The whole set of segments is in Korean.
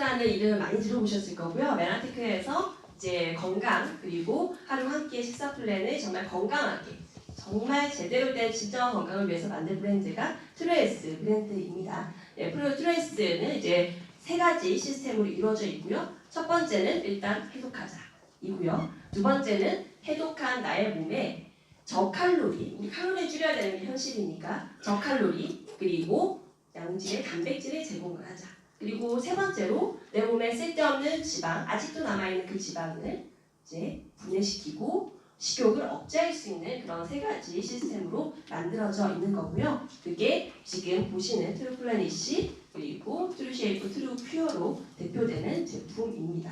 메나테크라는 이름을 많이 들어보셨을 거고요. 메나테크에서 이제 건강 그리고 하루 한 끼의 식사 플랜을 정말 건강하게 정말 제대로 된 진정한 건강을 위해서 만든 브랜드가 트루에스 브랜드입니다. 네, 트루에스는 이제 세 가지 시스템으로 이루어져 있고요. 첫 번째는 일단 해독하자이고요. 두 번째는 해독한 나의 몸에 저칼로리, 우리 칼로리 줄여야 되는 게 현실이니까 저칼로리 그리고 양질의 단백질을 제공을 하자. 그리고 세 번째로 내 몸에 쓸데없는 지방, 아직도 남아있는 그 지방을 이제 분해시키고 식욕을 억제할 수 있는 그런 세 가지 시스템으로 만들어져 있는 거고요. 그게 지금 보시는 트루플래닛이 그리고 트루쉐이프, 트루퓨어로 대표되는 제품입니다.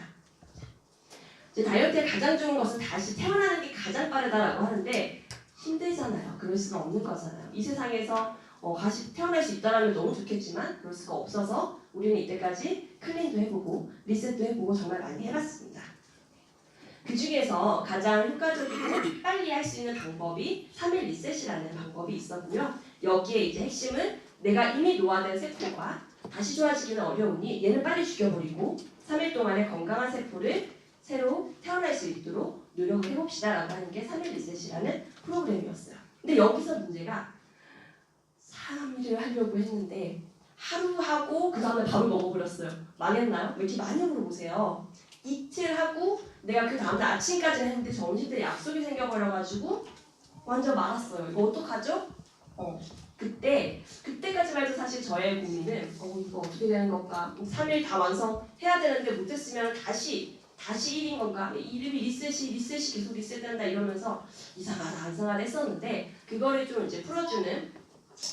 이제 다이어트에 가장 좋은 것은 다시 태어나는 게 가장 빠르다라고 하는데 힘들잖아요. 그럴 수는 없는 거잖아요. 이 세상에서 다시 태어날 수 있다면 너무 좋겠지만 그럴 수가 없어서 우리는 이때까지 클린도 해보고 리셋도 해보고 정말 많이 해봤습니다. 그 중에서 가장 효과적이고 빨리 할 수 있는 방법이 3일 리셋이라는 방법이 있었고요. 여기에 이제 핵심은 내가 이미 노화된 세포가 다시 좋아지기는 어려우니 얘는 빨리 죽여버리고 3일 동안의 건강한 세포를 새로 태어날 수 있도록 노력을 해봅시다라고 하는 게 3일 리셋이라는 프로그램이었어요. 근데 여기서 문제가 3일을 하려고 했는데 하루 하고 그 다음에 바로 먹어버렸어요. 망했나요? 왜 이렇게 많이 물어보세요. 이틀 하고 내가 그 다음날 아침까지 했는데 점심때 약속이 생겨버려가지고 완전 말았어요. 이거 어떡하죠? 그때까지만 해도 사실 저의 고민은 이거 어떻게 되는 건가? 3일 다 완성해야 되는데 못했으면 다시 1인 건가? 이름이 리셋이 계속 리셋된다 이러면서 이상하다 했었는데 그거를 좀 이제 풀어주는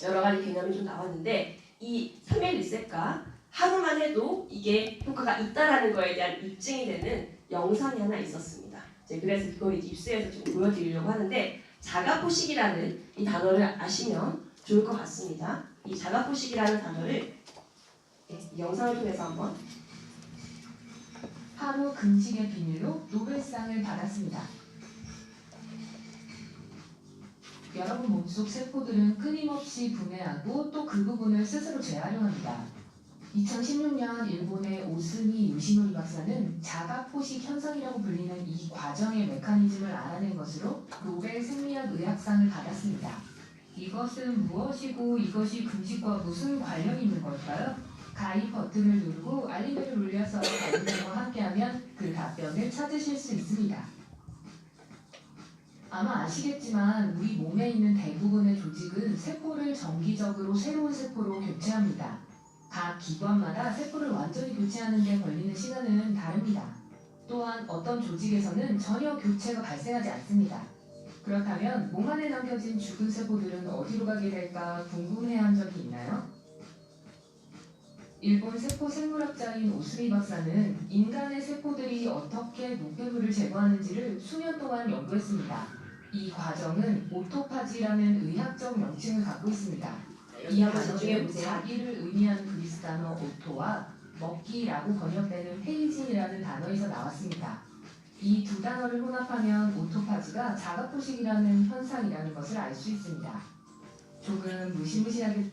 여러 가지 개념이 좀 나왔는데 이 3일 리셋과 하루만 해도 이게 효과가 있다라는 거에 대한 입증이 되는 영상이 하나 있었습니다. 그래서 이걸 이제 입수해서 좀 보여드리려고 하는데 자가포식이라는 이 단어를 아시면 좋을 것 같습니다. 이 자가포식이라는 단어를 이 영상을 통해서 한번 하루 금식의 비밀로 노벨상을 받았습니다. 여러분 몸속 세포들은 끊임없이 분해하고 또 그 부분을 스스로 재활용합니다. 2016년 일본의 오스미 요시노리 박사는 자가포식 현상이라고 불리는 이 과정의 메커니즘을 알아낸 것으로 노벨 생리학 의학상을 받았습니다. 이것은 무엇이고 이것이 금식과 무슨 관련이 있는 걸까요? 가입 버튼을 누르고 알림벨을 울려서 알림벨과 함께하면 그 답변을 찾으실 수 있습니다. 아마 아시겠지만 우리 몸에 있는 대부분의 조직은 세포를 정기적으로 새로운 세포로 교체합니다. 각 기관마다 세포를 완전히 교체하는 데 걸리는 시간은 다릅니다. 또한 어떤 조직에서는 전혀 교체가 발생하지 않습니다. 그렇다면 몸 안에 남겨진 죽은 세포들은 어디로 가게 될까 궁금해한 적이 있나요? 일본 세포 생물학자인 오스미 박사는 인간의 세포들이 어떻게 노폐물을 제거하는지를 수년 동안 연구했습니다. 이 과정은 오토파지라는 의학적 명칭을 갖고 있습니다. 이 단어는 자기를 의미하는 그리스 단어 오토와 먹기라고 번역되는 페이진이라는 단어에서 나왔습니다. 이 두 단어를 혼합하면 오토파지가 자가포식이라는 현상이라는 것을 알 수 있습니다. 조금 무시무시하게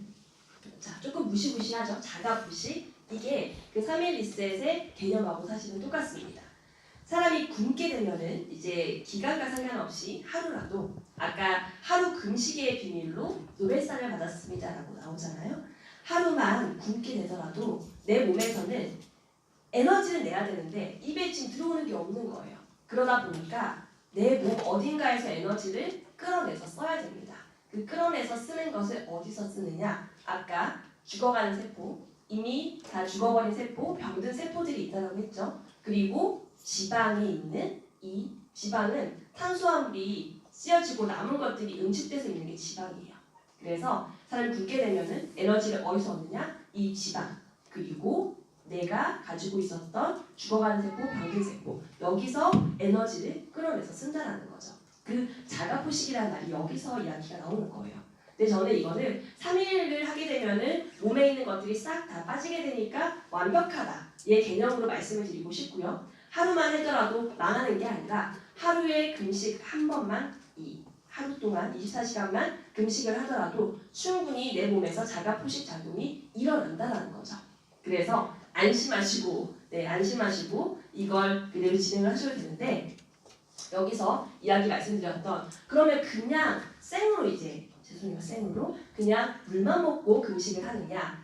조금 무시무시하죠. 자가포식 이게 그 3일 리셋의 개념하고 사실은 똑같습니다. 사람이 굶게 되면은 이제 기간과 상관없이 하루라도 아까 하루 금식의 비밀로 노벨상을 받았습니다라고 나오잖아요. 하루만 굶게 되더라도 내 몸에서는 에너지를 내야 되는데 입에 지금 들어오는 게 없는 거예요. 그러다 보니까 내 몸 어딘가에서 에너지를 끌어내서 써야 됩니다. 그 끌어내서 쓰는 것을 어디서 쓰느냐? 아까 죽어가는 세포, 이미 다 죽어버린 세포, 병든 세포들이 있다고 했죠. 그리고 지방에 있는 이 지방은 탄수화물이 쓰여지고 남은 것들이 응축돼서 있는 게 지방이에요. 그래서 사람이 굶게 되면은 에너지를 어디서 얻느냐? 이 지방 그리고 내가 가지고 있었던 죽어가는 세포, 병든 세포 여기서 에너지를 끌어내서 쓴다라는 거죠. 그 자가포식이라는 말이 여기서 이야기가 나오는 거예요. 근데 저는 이거는 3일을 하게 되면은 몸에 있는 것들이 싹 다 빠지게 되니까 완벽하다. 얘 개념으로 말씀을 드리고 싶고요. 하루만 하더라도 망하는 게 아니라 하루에 금식 한 번만 하루 동안 24시간만 금식을 하더라도 충분히 내 몸에서 자가포식 작용이 일어난다는 거죠. 그래서 안심하시고 이걸 그대로 진행을 하셔도 되는데 여기서 이야기 말씀드렸던 그러면 그냥 생으로 그냥 물만 먹고 금식을 하느냐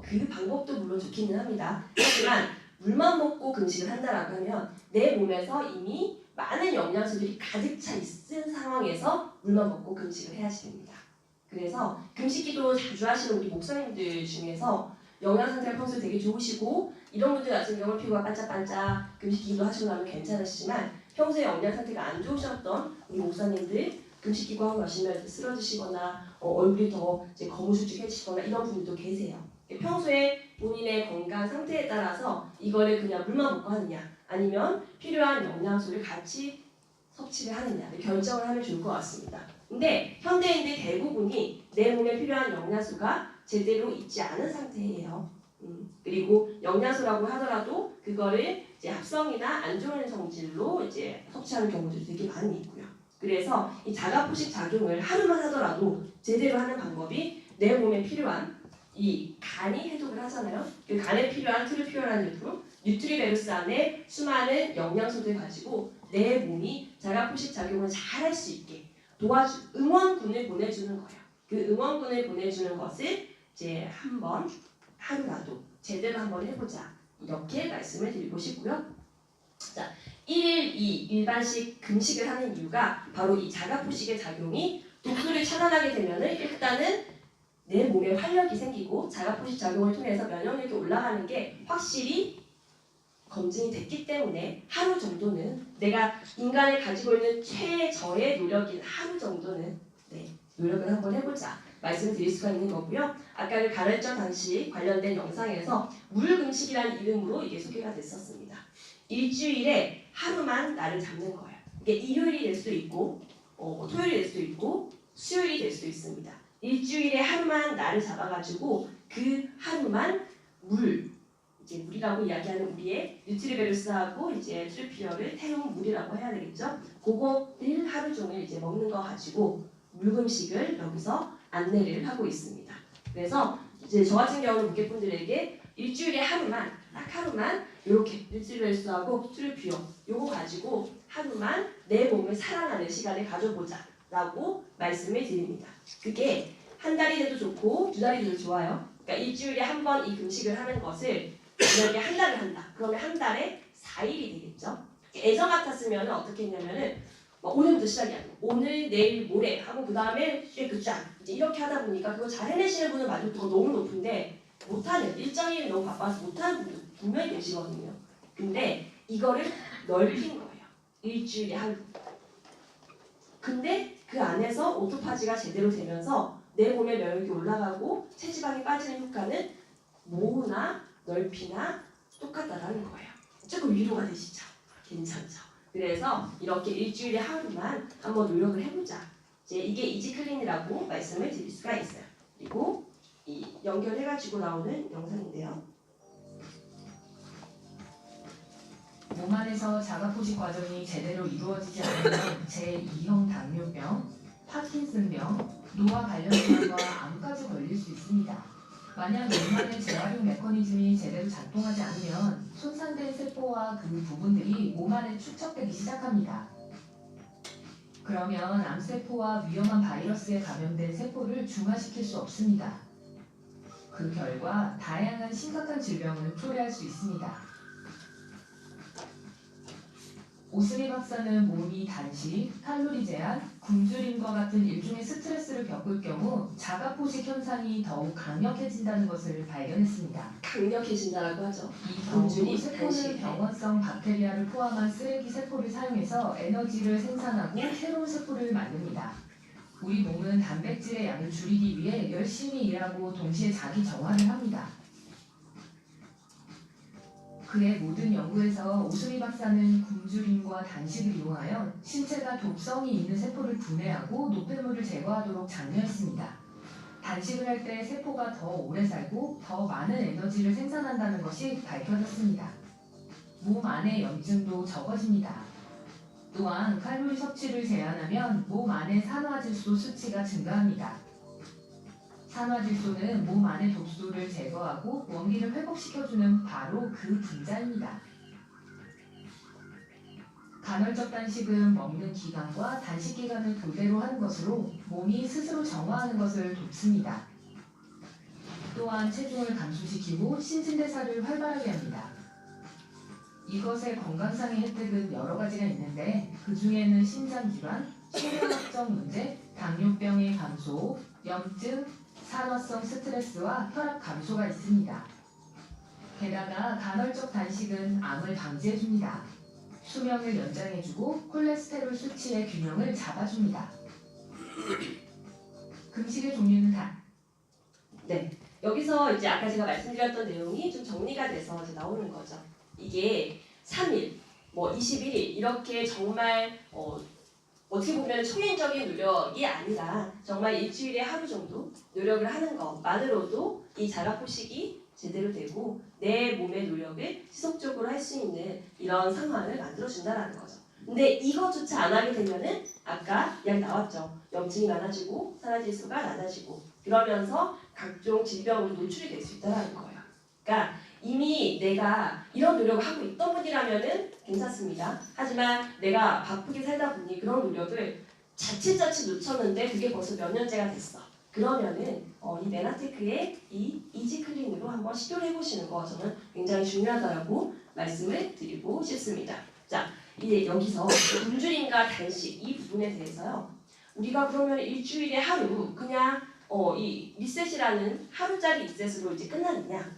그 방법도 물론 좋기는 합니다. 하지만 물만 먹고 금식을 한다라고 하면 내 몸에서 이미 많은 영양소들이 가득 차 있는 상황에서 물만 먹고 금식을 해야지 됩니다. 그래서 금식기도 자주 하시는 우리 목사님들 중에서 영양 상태가 평소에 되게 좋으시고 이런 분들 같은 경우는 피부가 반짝반짝 금식기도 하시고 나면 괜찮으시지만 평소에 영양 상태가 안 좋으셨던 우리 목사님들 금식기구 하고 나시면 쓰러지시거나 얼굴이 더 이제 거무술죽해지시거나 이런 분들도 계세요. 평소에 본인의 건강 상태에 따라서 이거를 그냥 물만 먹고 하느냐 아니면 필요한 영양소를 같이 섭취를 하느냐 결정을 하면 좋을 것 같습니다. 근데 현대인들 대부분이 내 몸에 필요한 영양소가 제대로 있지 않은 상태예요. 그리고 영양소라고 하더라도 그거를 이제 합성이나 안 좋은 성질로 이제 섭취하는 경우들이 되게 많이 있고요. 그래서 이 자가포식 작용을 하루만 하더라도 제대로 하는 방법이 내 몸에 필요한 이 간이 해독을 하잖아요. 그 간에 필요한 트루피오라는 제품, 뉴트리베루스 안에 수많은 영양소들 가지고 내 몸이 자가포식 작용을 잘 할 수 있게 응원군을 보내주는 거예요. 그 응원군을 보내주는 것을 이제 한번 하루라도 제대로 한번 해보자 이렇게 말씀을 드리고 싶고요. 자, 1일 2 일반식 금식을 하는 이유가 바로 이 자가포식의 작용이 독소를 차단하게 되면은 일단은 내 몸에 활력이 생기고 자가포식 작용을 통해서 면역력이 올라가는 게 확실히 검증이 됐기 때문에 하루 정도는 내가 인간이 가지고 있는 최저의 노력인 하루 정도는 노력을 한번 해보자 말씀드릴 수가 있는 거고요. 아까 그 간헐적 단식 관련된 영상에서 물금식이라는 이름으로 이게 소개가 됐었습니다. 일주일에 하루만 날을 잡는 거예요. 이게 일요일이 될 수도 있고 토요일이 될 수도 있고 수요일이 될 수도 있습니다. 일주일에 하루만 날을 잡아가지고 그 하루만 이제 물이라고 이야기하는 우리의 뉴트리베루스하고 이제 트루피오를 태운 물이라고 해야 되겠죠. 그거를 하루 종일 이제 먹는 거 가지고 물금식을 여기서 안내를 하고 있습니다. 그래서 이제 저 같은 경우는 무게분들에게 일주일에 하루만 딱 하루만 이렇게 뉴트리베루스하고 트루피오 요거 가지고 하루만 내 몸을 사랑하는 시간을 가져보자 라고 말씀을 드립니다. 그게 한 달이 돼도 좋고 두 달이 돼도 좋아요. 그러니까 일주일에 한 번 이 금식을 하는 것을 만약에 한 달을 한다. 그러면 한 달에 4일이 되겠죠. 예전 같았으면 어떻게 했냐면은 오늘부터 시작이야. 오늘, 내일, 모레 하고 그 다음에 쫙 이제 이렇게 하다 보니까 그거 잘 해내시는 분은 만족도가 너무 높은데 못하는 일정이 너무 바빠서 못하는 분도 분명히 계시거든요. 근데 이거를 넓힌 거예요. 일주일에 하루. 근데 그 안에서 오토파지가 제대로 되면서 내 몸의 면역이 올라가고 체지방이 빠지는 효과는 모으나 넓히나 똑같다라는 거예요. 조금 위로가 되시죠? 괜찮죠? 그래서 이렇게 일주일에 하루만 한번 노력을 해보자. 이게 이지클린이라고 말씀을 드릴 수가 있어요. 그리고 이 연결해가지고 나오는 영상인데요. 몸 안에서 자가포식 과정이 제대로 이루어지지 않으면 제2형 당뇨병, 파킨슨병, 노화 관련 질환과 암까지 걸릴 수 있습니다. 만약 몸 안의 재활용 메커니즘이 제대로 작동하지 않으면 손상된 세포와 그 부분들이 몸 안에 축적되기 시작합니다. 그러면 암세포와 위험한 바이러스에 감염된 세포를 중화시킬 수 없습니다. 그 결과 다양한 심각한 질병을 초래할 수 있습니다. 오스미 박사는 몸이 단식, 칼로리 제한, 굶주림과 같은 일종의 스트레스를 겪을 경우 자가포식 현상이 더욱 강력해진다는 것을 발견했습니다. 강력해진다라고 하죠. 이 경우 굶주림, 세포는 단식. 병원성 박테리아를 포함한 쓰레기 세포를 사용해서 에너지를 생산하고 새로운 세포를 만듭니다. 우리 몸은 단백질의 양을 줄이기 위해 열심히 일하고 동시에 자기 정화를 합니다. 그의 모든 연구에서 오스미 박사는 굶주림과 단식을 이용하여 신체가 독성이 있는 세포를 분해하고 노폐물을 제거하도록 장려했습니다. 단식을 할 때 세포가 더 오래 살고 더 많은 에너지를 생산한다는 것이 밝혀졌습니다. 몸 안의 염증도 적어집니다. 또한 칼로리 섭취를 제한하면 몸 안의 산화질소 수치가 증가합니다. 산화질소는 몸 안의 독소를 제거하고 원기를 회복시켜주는 바로 그 분자입니다. 간헐적 단식은 먹는 기간과 단식 기간을 교대로 하는 것으로 몸이 스스로 정화하는 것을 돕습니다. 또한 체중을 감소시키고 신진대사를 활발하게 합니다. 이것의 건강상의 혜택은 여러 가지가 있는데 그 중에는 심장질환, 심혈학적 문제, 당뇨병의 감소, 염증, 산화성 스트레스와 혈압 감소가 있습니다. 게다가 간헐적 단식은 암을 방지해줍니다. 수명을 연장해주고 콜레스테롤 수치의 균형을 잡아줍니다. 금식의 종류는 네. 여기서 이제 아까 제가 말씀드렸던 내용이 좀 정리가 돼서 이제 나오는 거죠. 이게 3일, 뭐 21일 이렇게 정말 어떻게 보면 초인적인 노력이 아니라 정말 일주일에 하루 정도 노력을 하는 것만으로도 이 자가포식이 제대로 되고 내 몸의 노력을 지속적으로 할 수 있는 이런 상황을 만들어준다는 거죠. 근데 이것조차 안 하게 되면은 아까 이야기 나왔죠. 염증이 많아지고 산화질소가 낮아지고 그러면서 각종 질병으로 노출이 될 수 있다는 거예요. 그러니까 이미 내가 이런 노력을 하고 있던 분이라면은 괜찮습니다. 하지만 내가 바쁘게 살다 보니 그런 노력을 자칫 놓쳤는데 그게 벌써 몇 년째가 됐어. 그러면은 이 메나테크의 이 이지클린으로 한번 시도를 해보시는 거 저는 굉장히 중요하다고 말씀을 드리고 싶습니다. 자, 이제 여기서 굶주림과 단식 이 부분에 대해서요. 우리가 그러면 일주일에 하루 그냥 이 리셋이라는 하루짜리 리셋으로 이제 끝나느냐?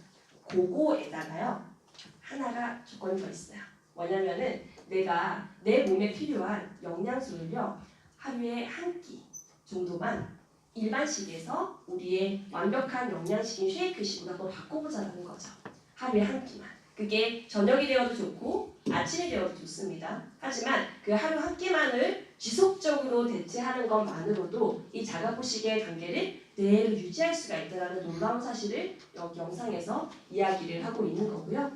그거에다가요 하나가 조건이 더 있어요. 뭐냐면은 내가 내 몸에 필요한 영양소를요 하루에 한 끼 정도만 일반식에서 우리의 완벽한 영양식인 쉐이크식으로 한번 바꿔보자는 거죠. 하루에 한 끼만. 그게 저녁이 되어도 좋고 아침이 되어도 좋습니다. 하지만 그 하루 한 끼만을 지속적으로 대체하는 것만으로도 이 자가포식의 단계를 그대로 유지할 수가 있다는 놀라운 사실을 여기 영상에서 이야기를 하고 있는 거고요.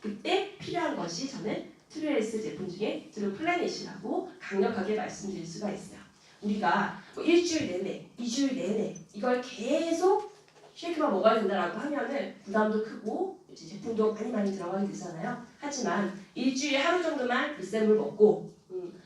그때 필요한 것이 저는 트루헬스 제품 중에 트루플래닛이라고 강력하게 말씀드릴 수가 있어요. 우리가 뭐 일주일 내내, 2주일 내내 이걸 계속 쉐이크만 먹어야 된다라고 하면은 부담도 크고 이제 제품도 많이 들어가게 되잖아요. 하지만 일주일에 하루 정도만 리셋물 먹고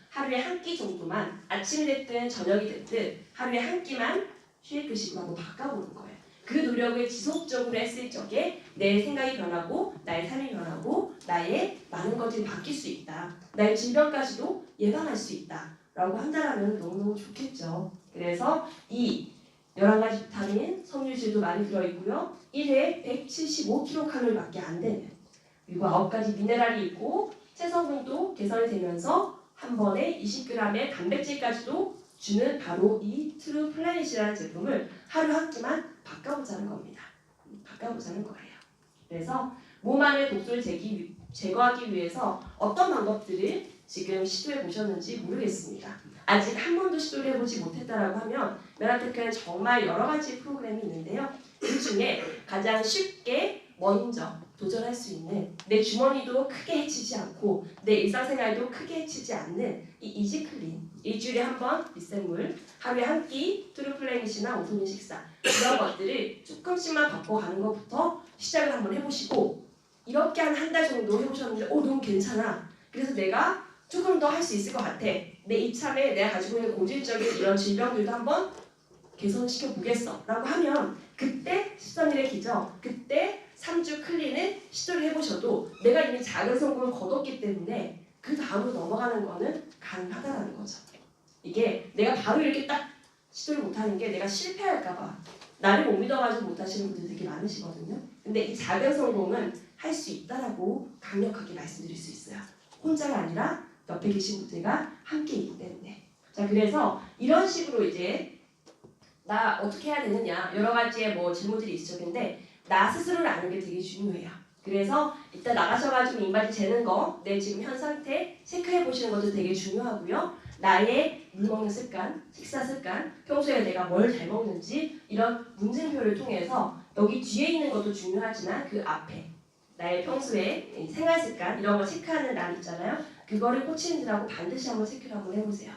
하루에 한 끼 정도만 아침이 됐든 저녁이 됐든 하루에 한 끼만 쉐이크식으로 한번 바꿔보는 거예요. 그 노력을 지속적으로 했을 적에 내 생각이 변하고 나의 삶이 변하고 나의 많은 것들이 바뀔 수 있다. 나의 질병까지도 예방할 수 있다. 라고 한다면 너무너무 좋겠죠. 그래서 이 11가지 비타민, 섬유질도 많이 들어있고요. 1회에 175kcal밖에 안 되는 그리고 9가지 미네랄이 있고 체성분도 개선이 되면서 한 번에 20g의 단백질까지도 주는 바로 이 트루플래닛이라는 제품을 하루 한 끼만 바꿔보자는 겁니다. 바꿔보자는 거예요. 그래서 몸 안의 독소를 제거하기 위해서 어떤 방법들을 지금 시도해 보셨는지 모르겠습니다. 아직 한 번도 시도를 해보지 못했다라고 하면 메나테크는 정말 여러 가지 프로그램이 있는데요. 그 중에 가장 쉽게 먼저 도전할 수 있는 내 주머니도 크게 해치지 않고 내 일상생활도 크게 해치지 않는 이 이지클린 일주일에 한 번 리셋물 하루에 한 끼 트루플래닛이나 오토민 식사 이런 것들을 조금씩만 바꿔가는 것부터 시작을 한번 해보시고 이렇게 한 달 정도 해보셨는데 너무 괜찮아. 그래서 내가 조금 더 할 수 있을 것 같아. 내 이참에 내가 가지고 있는 고질적인 이런 질병들도 한번 개선시켜 보겠어 라고 하면 그때 13일의 기적, 그때 3주 클린을 시도를 해보셔도 내가 이미 작은 성공을 거뒀기 때문에 그 다음으로 넘어가는 거는 가능하다는 거죠. 이게 내가 바로 이렇게 딱 시도를 못하는 게 내가 실패할까봐 나를 못 믿어가지고 못하시는 분들 되게 많으시거든요. 근데 이 작은 성공은 할 수 있다라고 강력하게 말씀드릴 수 있어요. 혼자가 아니라 옆에 계신 분들과 함께 있기 때문에. 자, 그래서 이런 식으로 이제 나 어떻게 해야 되느냐 여러 가지의 뭐 질문들이 있을 텐데 나 스스로를 아는 게 되게 중요해요. 그래서 일단 나가셔가지고 인바디 재는 거, 내 지금 현 상태 체크해 보시는 것도 되게 중요하고요. 나의 물 먹는 습관, 식사 습관, 평소에 내가 뭘 잘 먹는지 이런 문진표를 통해서 여기 뒤에 있는 것도 중요하지만 그 앞에 나의 평소에 생활 습관 이런 거 체크하는 날 있잖아요. 그거를 코치님들하고 반드시 한번 체크를 한번 해보세요.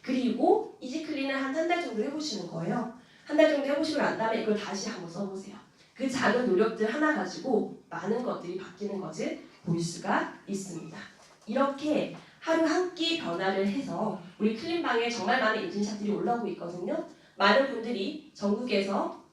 그리고 이지클린을 한 달 정도 해보시는 거예요. 한 달 정도 해보시고 난 다음에 이걸 다시 한번 써보세요. 그 작은 노력들 하나 가지고 많은 것들이 바뀌는 것을 볼 수가 있습니다. 이렇게 하루 한 끼 변화를 해서 우리 클린방에 정말 많은 인증샷들이 올라오고 있거든요. 많은 분들이 전국에서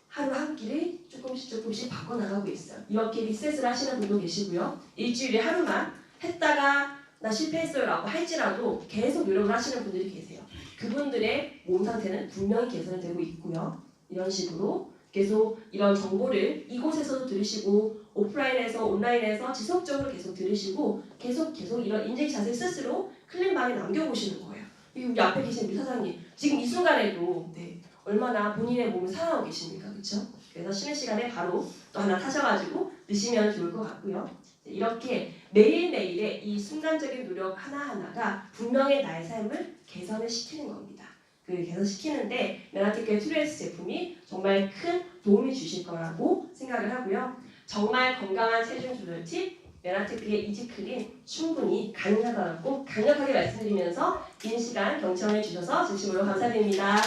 하루 한 끼를 조금씩 바꿔나가고 있어요. 이렇게 리셋을 하시는 분도 계시고요. 일주일에 하루만 했다가 나 실패했어요 라고 할지라도 계속 노력을 하시는 분들이 계세요. 그분들의 몸 상태는 분명히 개선되고 있고요. 이런 식으로 계속 이런 정보를 이곳에서도 들으시고 오프라인에서 온라인에서 지속적으로 계속 들으시고 계속 이런 인증샷을 스스로 클린방에 남겨보시는 거예요. 우리 앞에 계신 우리 사장님 지금 이 순간에도 얼마나 본인의 몸을 사랑하고 계십니까? 그렇죠? 그래서 쉬는 시간에 바로 또 하나 타셔가지고 드시면 좋을 것 같고요. 이렇게 매일매일의 이 순간적인 노력 하나하나가 분명히 나의 삶을 개선을 시키는 겁니다. 그 개선시키는데 메나티크의 트루에스 제품이 정말 큰 도움이 주실 거라고 생각을 하고요. 정말 건강한 체중 조절 팁 메나티크의 이지클린 충분히 가능하다고 강력하게 말씀드리면서 긴 시간 경청해 주셔서 진심으로 감사드립니다.